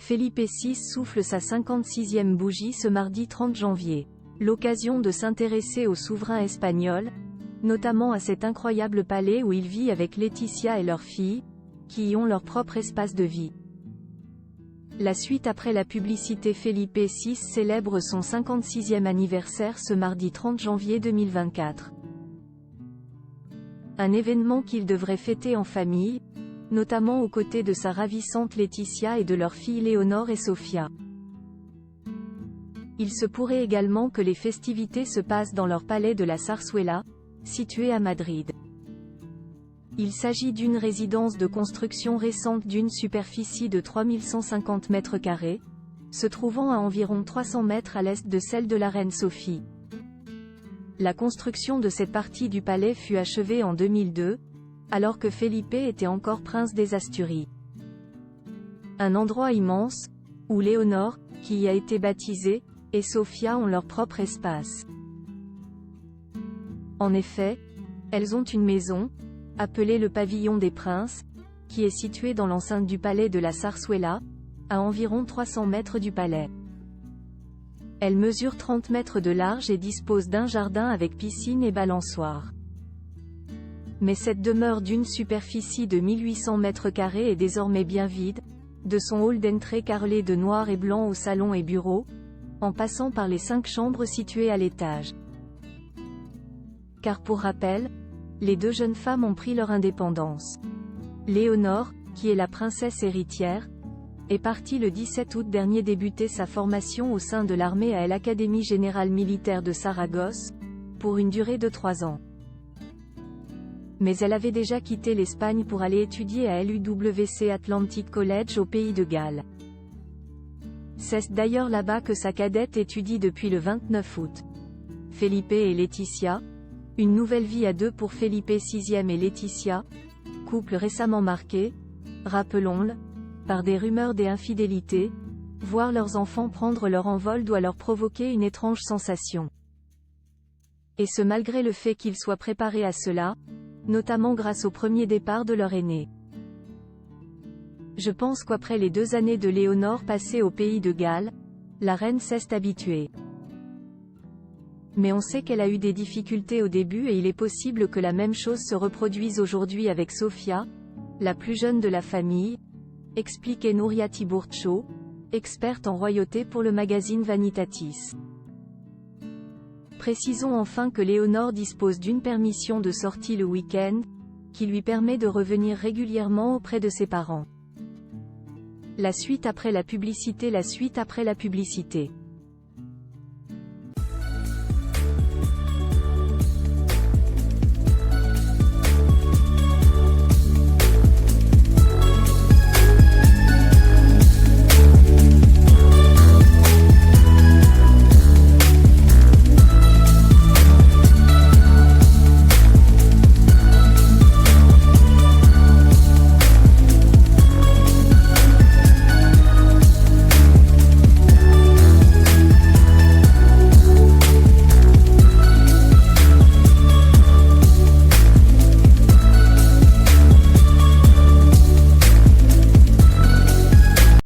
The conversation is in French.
Felipe VI souffle sa 56e bougie ce mardi 30 janvier. L'occasion de s'intéresser au souverain espagnol, notamment à cet incroyable palais où il vit avec Laetitia et leur fille, qui y ont leur propre espace de vie. La suite après la publicité. Felipe VI célèbre son 56e anniversaire ce mardi 30 janvier 2024. Un événement qu'il devrait fêter en famille, notamment aux côtés de sa ravissante Laetitia et de leurs filles Léonore et Sofia. Il se pourrait également que les festivités se passent dans leur palais de la Zarzuela, situé à Madrid. Il s'agit d'une résidence de construction récente d'une superficie de 3150 mètres carrés, se trouvant à environ 300 mètres à l'est de celle de la reine Sophie. La construction de cette partie du palais fut achevée en 2002, alors que Felipe était encore prince des Asturies. Un endroit immense, où Léonore, qui y a été baptisée, et Sofia ont leur propre espace. En effet, elles ont une maison, appelée le pavillon des princes, qui est située dans l'enceinte du palais de la Zarzuela, à environ 300 mètres du palais. Elle mesure 30 mètres de large et dispose d'un jardin avec piscine et balançoire. Mais cette demeure d'une superficie de 1800 mètres carrés est désormais bien vide, de son hall d'entrée carrelé de noir et blanc au salon et bureau, en passant par les 5 chambres situées à l'étage. Car pour rappel, les 2 jeunes femmes ont pris leur indépendance. Léonore, qui est la princesse héritière, est partie le 17 août dernier débuter sa formation au sein de l'armée à l'Académie générale militaire de Saragosse, pour une durée de 3 ans. Mais elle avait déjà quitté l'Espagne pour aller étudier à l'UWC Atlantic College au pays de Galles. C'est d'ailleurs là-bas que sa cadette étudie depuis le 29 août. Felipe et Laetitia, une nouvelle vie à 2 pour Felipe VI et Laetitia, couple récemment marqué, rappelons-le, par des rumeurs d'infidélité. Voir leurs enfants prendre leur envol doit leur provoquer une étrange sensation. Et ce malgré le fait qu'ils soient préparés à cela, notamment grâce au premier départ de leur aîné. Je pense qu'après les 2 années de Léonore passées au pays de Galles, la reine s'est habituée. Mais on sait qu'elle a eu des difficultés au début et il est possible que la même chose se reproduise aujourd'hui avec Sofia, la plus jeune de la famille, expliquait Nuria Tiburcio, experte en royauté pour le magazine Vanitatis. Précisons enfin que Léonore dispose d'une permission de sortie le week-end, qui lui permet de revenir régulièrement auprès de ses parents. La suite après la publicité. La suite après la publicité.